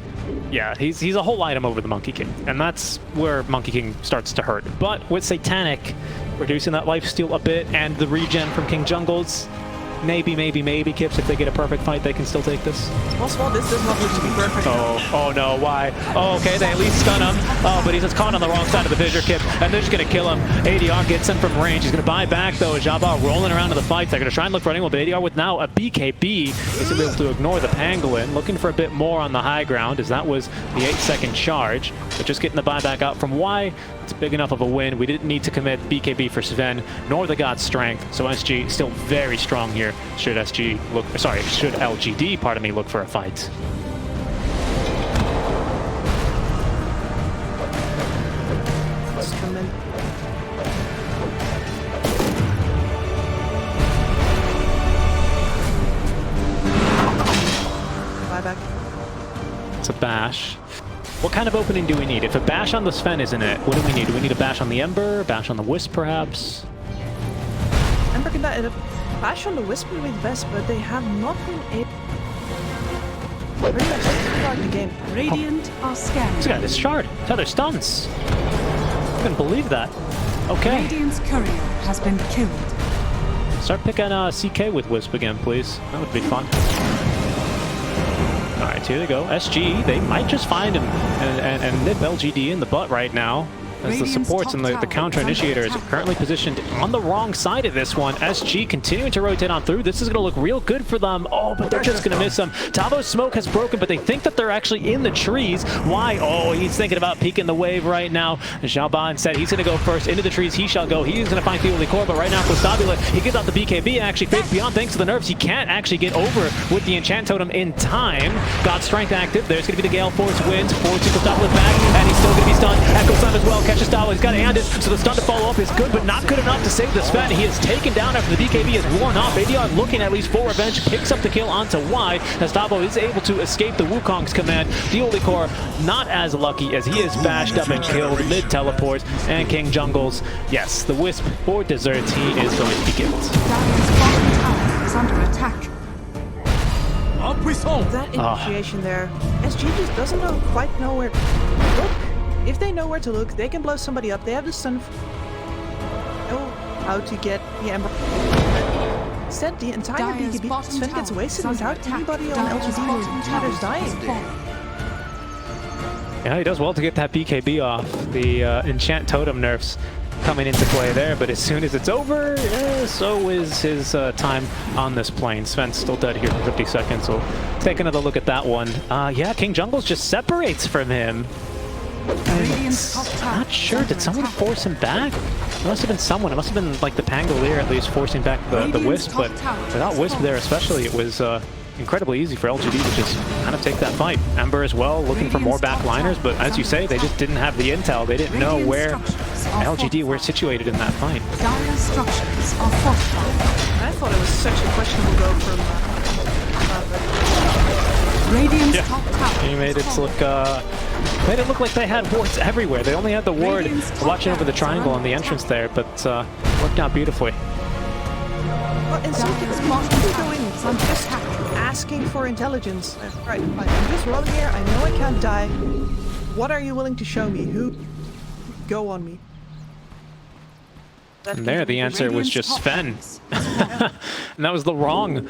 Yeah, he's a whole item over the Monkey King, and that's where Monkey King starts to hurt. But with Satanic reducing that lifesteal a bit and the regen from King Jungles, maybe Kips, if they get a perfect fight, they can still take this. It's possible. This does not look to be perfect. Oh no, why? Oh, okay, they at least stun him. Oh, but he's just caught on the wrong side of the Fissure, Kip, and they're just going to kill him. ADR gets him from range. He's going to buy back, though, as Jabba rolling around to the fight. They're going to try and look for anyone, but ADR with now a BKB is able to ignore the Pangolin, looking for a bit more on the high ground, as that was the 8-second charge. But just getting the buyback out from Y, it's big enough of a win. We didn't need to commit BKB for Sven, nor the God's Strength, so SG still very strong here. Should LGD, pardon me, look for a fight. Let's come in. Buyback. It's a bash. What kind of opening do we need? If a bash on the Sven isn't it, what do we need? Do we need a bash on the Ember? A bash on the Wisp, perhaps? Ember can die. Bash on the Wisp would be the best, but they have not been able pretty much to start the game. Radiant are scanning. This guy, this shard. It's other stuns. I couldn't believe that. Okay. Radiant's courier has been killed. Start picking CK with Wisp again, please. That would be fun. Alright, here they go. SG, they might just find him and nip LGD in the butt right now. As the supports and the counter initiator is currently positioned on the wrong side of this one. SG continuing to rotate on through. This is going to look real good for them. Oh, but they're just going to miss him. Tavo's smoke has broken, but they think that they're actually in the trees. Why? Oh, he's thinking about peeking the wave right now. Xiaoban said he's going to go first into the trees. He shall go. He's going to find Theoly Core, but right now Constabulate, he gets out the BKB actually. Faith Beyond, thanks to the nerfs, he can't actually get over with the Enchant Totem in time. God's Strength active. There's going to be the Gale Force wins. Forcing Constabulate back, and he's still going to be stunned. Echo Sun as well. Catches Tavo. He's got to hand it, so the stun to follow up is good, but not good enough to save the Sven. He is taken down after the BKB is worn off. ADR looking at least for revenge, picks up the kill onto Y, as Tavo is able to escape the Wukong's command. Theoly Core not as lucky, as he is bashed up and killed mid-teleport, and King Jungles, yes, the Wisp for desserts, he is going to be killed. Dire's bottom tower is under attack. That initiation there, SG just doesn't quite know where to look. If they know where to look, they can blow somebody up. They have the stun. Know how to get the Ember. Instead, the entire Dire's BKB bottom Sven gets tower wasted is under without attack. anybody on Dire's LGD bottom who tower matters is dying. falling. Yeah, he does well to get that BKB off. The Enchant Totem nerfs coming into play there, but as soon as it's over, so is his time on this plane. Sven's still dead here for 50 seconds, so take another look at that one. Yeah, King Jungles just separates from him. Radiant's top tower Not sure, is did under someone attack. force him back? It must have been someone. It must have been like the Pangolier at least forcing back the Wisp, but without Wisp there especially, it was incredibly easy for LGD to just kind of take that fight. Ember as well, looking for more backliners, but as you say, they just didn't have the intel. They didn't know where LGD were situated in that fight. Dire's structures are fortified. I thought it was such a questionable go from Radiant's top tower He made is it falling. made it look like they had wards everywhere. They only had the ward Radiant's top watching over the tower is triangle on under the entrance there, but worked out beautifully. well, in some cases, you can go in from just asking for intelligence. Right, fine. I'm just rolling here. I know I can't die. What are you willing to show me? Who? Go on me. And there, the answer was just Sven. And that was the wrong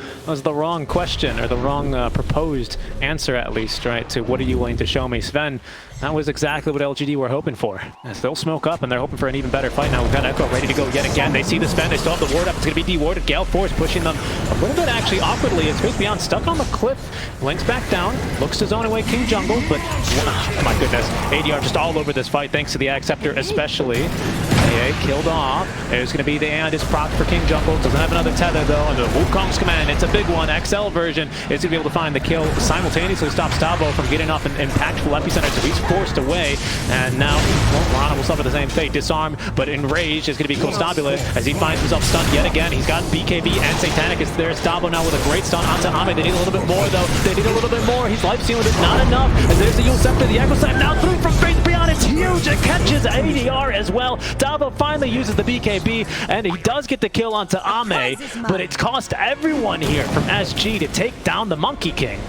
question, or the wrong proposed answer, at least, right? To what are you willing to show me, Sven? That was exactly what LGD were hoping for. As they'll smoke up, and they're hoping for an even better fight. Now we've got Echo ready to go yet again. They see the Sven, they still have the ward up. It's going to be dewarded. Gale Force pushing them a little bit actually awkwardly. It's Faith Beyond stuck on the cliff. Links back down, looks to zone away King Jungle, but oh, my goodness. ADR just all over this fight, thanks to the Acceptor especially. AA killed off. There's going to be the Andis proc for King Jungle. Doesn't have another tether though. Under Wukong's command, it's a big one. XL version is going to be able to find the kill. Simultaneously stops Tavo from getting off an impactful epicenter, so he's forced away. And now, well, Rana will suffer the same fate. Disarmed, but enraged is going to be Constabulate as he finds himself stunned yet again. He's got BKB and Satanic. There's Tavo now with a great stun onto Ame. They need a little bit more though. They need a little bit more. He's life stealing, but not enough. As there's the Yule Scepter, the Echo Scepter now through from Faith Beyond. It's huge. It catches ADR as well. Tavo finally uses the BKB, and he does get the kill onto Ame, but it's cost everyone here from SG to take down the Monkey King.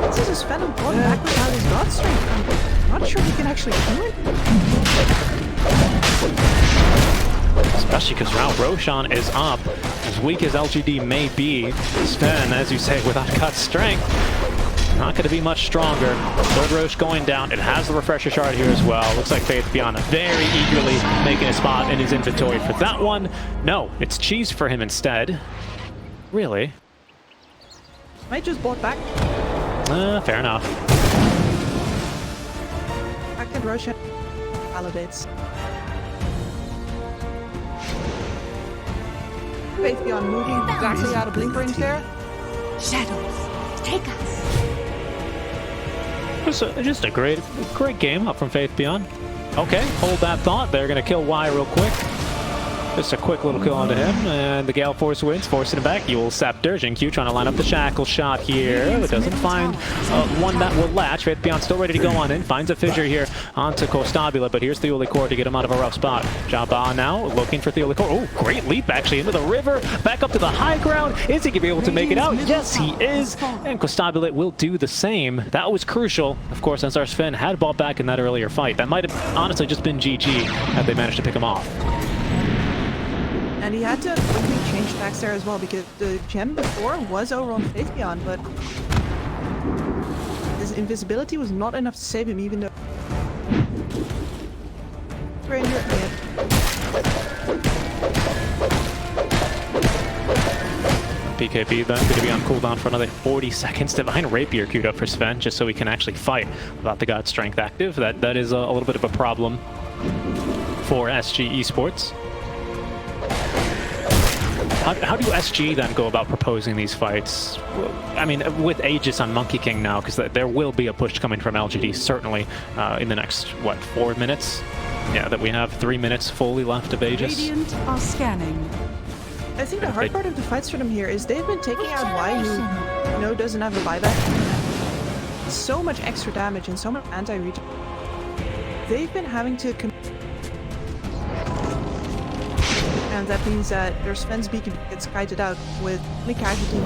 This is a Sven going back without his God Strength. I'm not sure he can actually do it. Especially because now Roshan is up. As weak as LGD may be, Sven, as you say, without God's strength, not going to be much stronger. Third Roche going down. It has the refresher shard here as well. Looks like Faith Beyond very eagerly making a spot in his inventory for that one. No, it's cheese for him instead. Really? I just bought back. Fair enough. Back and Roche validates. Faith Beyond moving exactly out of blink range there. Shadows, take us. Just a great game up from Faith Beyond. Okay, hold that thought. They're going to kill Y real quick. Just a quick little kill onto him, and the Gale Force wins, forcing him back. Yule Scepter, Jinkyu trying to line up the Shackle shot here, but doesn't find one that will latch. Faith Beyond still ready to go on in, finds a fissure here onto Kostabula, but here's Theolikor to get him out of a rough spot. Jabba now looking for Theolikor. Oh, great leap actually into the river, back up to the high ground. Is he going to be able to make it out? Yes, he is, and Kostabula will do the same. That was crucial, of course, since our Sven had bought back in that earlier fight. That might have honestly just been GG had they managed to pick him off. And he had to quickly change tacks there as well, because the gem before was over on Faith Beyond, but his invisibility was not enough to save him, even though Ranger BKB then going to be on cooldown for another 40 seconds. Divine Rapier queued up for Sven, just so he can actually fight without the God Strength active. That is a little bit of a problem for SG Esports. How do SG then go about proposing these fights? I mean, with Aegis on Monkey King now, because there will be a push coming from LGD, certainly, in the next, what, 4 minutes? Yeah, that we have 3 minutes fully left of Aegis. Radiant are scanning. I think the hard part of the fights for them here is they've been taking out Y, who doesn't have a buyback. So much extra damage and so much anti-regen. They've been having to and that means that their Sven's beacon gets kited out with only casualty.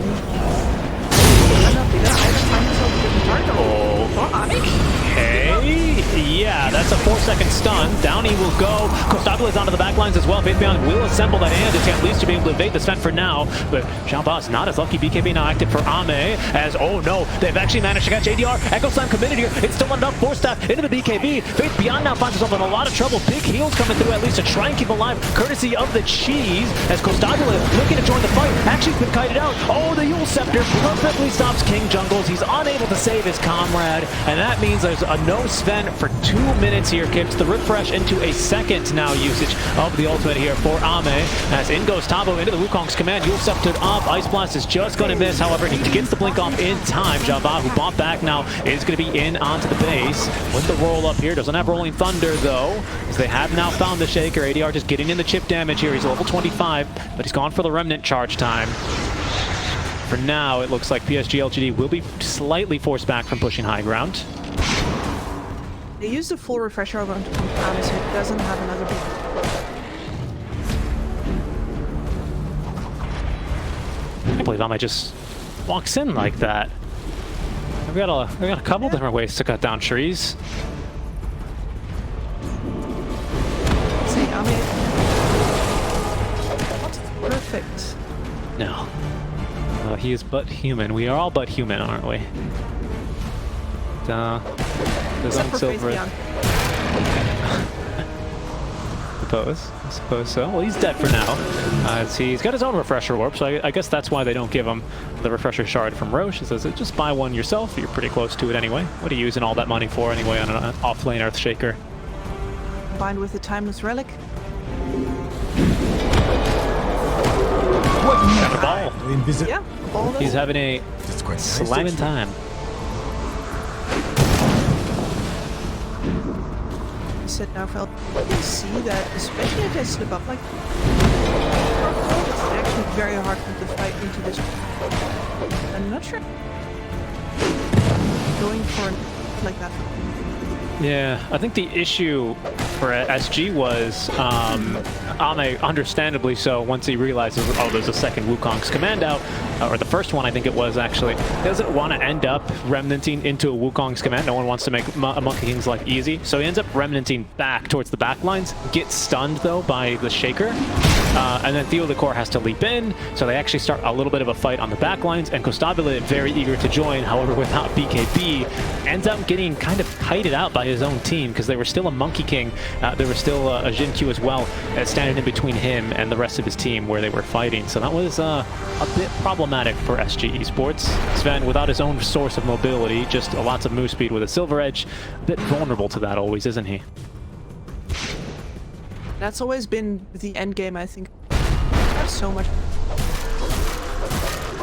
Okay, yeah, that's a 4-second stun. Down he will go. Kostabula is onto the back lines as well. Faith Beyond will assemble that hand at least to be able to evade the Sven for now. But Jean-Bas not as lucky. BKB now active for Ame as, oh no, they've actually managed to catch ADR. Echo Slam committed here. It's still not enough. Force staff into the BKB. Faith Beyond now finds himself in a lot of trouble. Big heals coming through at least to try and keep alive, courtesy of the cheese, as Kostabula looking to join the fight. Actually been kited out. Oh, the Yule Scepter perfectly stops King Jungles. He's unable to save his comrade, and that means there's a no Sven for 2 minutes here. Kicks the refresh into a second now usage of the ultimate here for Ame, as in goes Tabo into the Wukong's command. Yule Scepter up. Ice Blast is just going to miss. However, he gets the blink off in time. Java, who bought back now, is going to be in onto the base with the roll up here. Doesn't have Rolling Thunder though, as they have now found the Shaker. ADR just getting in the chip damage here. He's level 25, but he's gone for the Remnant charge time. For now, it looks like PSG.LGD will be slightly forced back from pushing high ground. They used the full refresher over onto Ame, so it doesn't have another big. I can't believe Ame just walks in like that. We've got a couple different ways to cut down trees. Say Ame. Not perfect. No. He is but human. We are all but human, aren't we? Except for Faith Beyond. I suppose so. Well, he's dead for now. He's got his own refresher warp, so I guess that's why they don't give him the refresher shard from Roche. It says, just buy one yourself. You're pretty close to it anyway. What are you using all that money for anyway on an off-lane Earthshaker? Combined with the Timeless Relic. What Got a ball. Yeah, ball. He's having a slamming time. Said now, Felt. You can see that, especially if they slip up like it's actually very hard for them to fight into this. I'm not sure going for like that. Yeah, I think the issue for SG was Ame, understandably so, once he realizes, oh, there's a second Wukong's command out, or the first one I think it was actually, doesn't want to end up remnanting into a Wukong's command. No one wants to make Monkey King's life easy, so he ends up remnanting back towards the back lines, gets stunned though by the Shaker, and then Theo the Core has to leap in, so they actually start a little bit of a fight on the back lines, and Costabile very eager to join, however without BKB, ends up getting kind of kited out by his own team, because there was still a Monkey King, there was still a Jin Q as well, standing in between him and the rest of his team where they were fighting, so that was a bit problematic for SG Esports. Sven, without his own source of mobility, just lots of move speed with a Silver Edge, a bit vulnerable to that always, isn't he? That's always been the end game, I think. I have so much.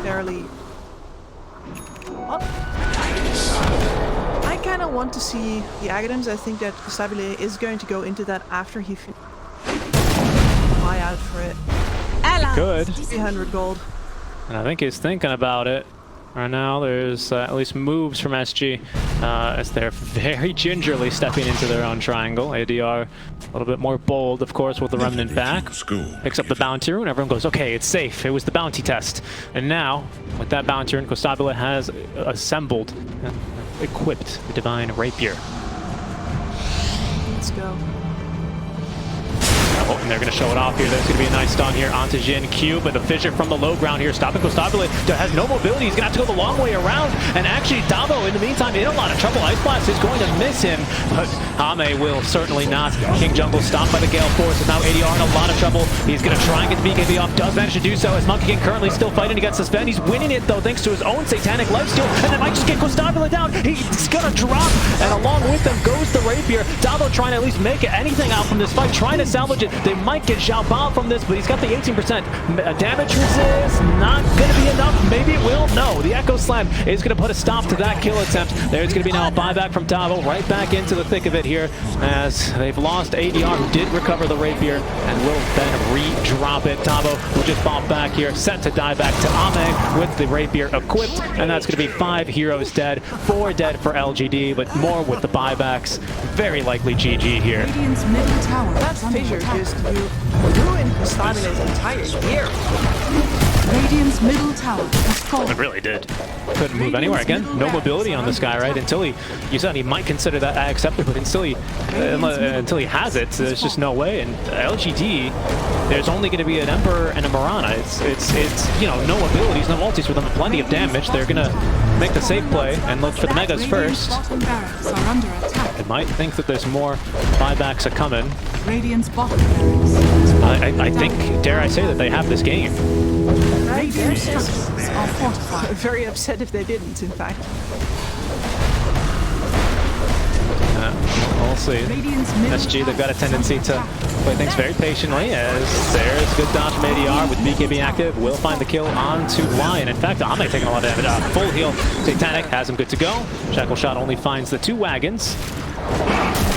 Barely. I kind of want to see the Agadams. I think that Costabile is going to go into that after he buy out for it. Good. 300 gold. And I think he's thinking about it. Right now, there's at least moves from SG as they're very gingerly stepping into their own triangle. ADR a little bit more bold, of course, with the Remnant back. Picks up the bounty rune. Everyone goes, okay, it's safe. It was the bounty test. And now, with that bounty rune, Costabile has assembled, equipped the Divine Rapier. Let's go. Oh, and they're going to show it off here. There's going to be a nice stun here onto Jin Q, but the fissure from the low ground here, stopping Costabile. Has no mobility. He's going to have to go the long way around. And actually, Davo, in the meantime, in a lot of trouble. Ice Blast is going to miss him, but Ame will certainly not. King Jungle stopped by the Gale Force. Now ADR in a lot of trouble. He's going to try and get the BKB off. Does manage to do so as Monkey King currently still fighting against Sven. He's winning it, though, thanks to his own Satanic Lifesteal. And that might just get Costabile down. He's going to drop. And along with them goes the Rapier. Davo trying to at least make anything out from this fight, trying to salvage it. They might get Xiao Bao from this, but he's got the 18% damage resist. Not going to be enough. Maybe it will. No, the Echo Slam is going to put a stop to that kill attempt. There's going to be now a buyback from Davo right back into the thick of it here as they've lost ADR, who did recover the Rapier and will then re-drop it. Davo, who just fought back here, set to die back to Ame with the Rapier equipped, and that's going to be 5 heroes dead, 4 dead for LGD, but more with the buybacks. Very likely GG here. Radiant's middle tower That is under fissure attack. just ruined Costabile's entire year. Radiant's middle tower has fallen. It really did. Couldn't move anywhere again. No mobility on this guy, right? Until you said he might consider that accepted, but until he has it, there's just no way. And LGD, there's only going to be an Ember and a Mirana. It's you know, no abilities, no ultis with them, plenty of damage. They're gonna make the safe play and look for the Megas Radiant's first. bottom barracks are under attack. They might think that there's more buybacks are coming. Radiant's bottom barracks. I think, dare I say, that they have this game. Radiant structures are fortified. Very upset if they didn't, in fact. We'll see. Radiant's middle SG, they've got a tower is tendency under to attack. play things very patiently, as there's good dodge from ADR with BKB active. Will find the kill onto Lion. In fact, Ame taking a lot of damage. Full heal. Satanic has him good to go. Shackle Shot only finds the 2 wagons.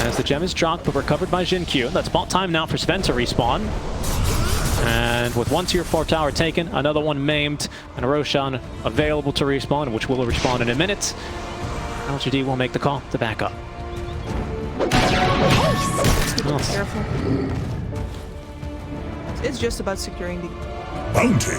As the gem is dropped, but recovered by Jin Q. That's bot time now for Sven to respawn. And with 1 tier 4 tower taken, another one maimed, and a Roshan available to respawn, which will respawn in a minute. LGD will make the call to back up. Well, Careful. It's just about securing the... Bounty.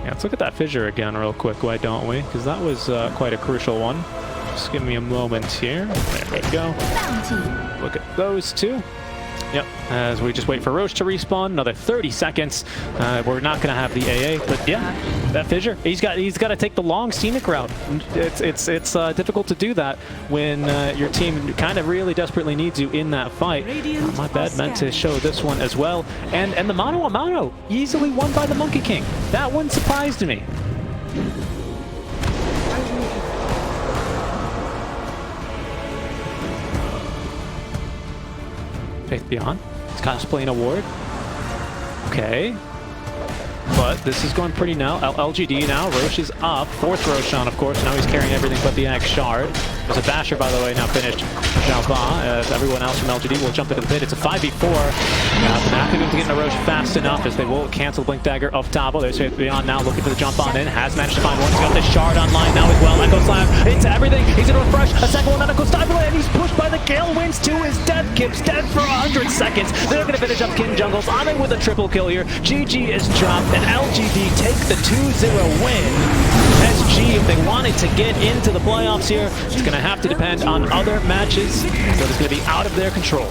yeah, let's look at that fissure again real quick, why don't we? Because that was quite a crucial one. Just give me a moment here. There we go. Bounty. Look at those two. Yep, as we just wait for Roche to respawn, another 30 seconds. We're not going to have the AA, but yeah, that fissure. He's got to take the long scenic route. It's difficult to do that when your team kind of really desperately needs you in that fight. My bad, meant to show this one as well. And the mano a mano, easily won by the Monkey King. That one surprised me. Faith Beyond. He's cosplaying a ward. Okay. But this is going pretty now. LGD now. Roche is up. 4th Roshan, of course. Now he's carrying everything but the Axe Shard. There's a Basher, by the way, now finished. Everyone else from LGD will jump into the pit. It's a 5v4. Not going to get in a rush fast enough as they will cancel Blink Dagger off Tabo. There's Beyond now looking for the jump on in. Has managed to find one. He's got this shard online now as well. Echo Slam into everything. He's going to refresh. A second one, Echo Stabile, and he's pushed by the Gale Winds to his death. Kip's dead for 100 seconds. They're going to finish up Kin Jungles. Ame with a triple kill here. GG is dropped, and LGD take the 2-0 win. PSG, if they wanted to get into the playoffs here, it's going to have to depend on other matches, so it's going to be out of their control.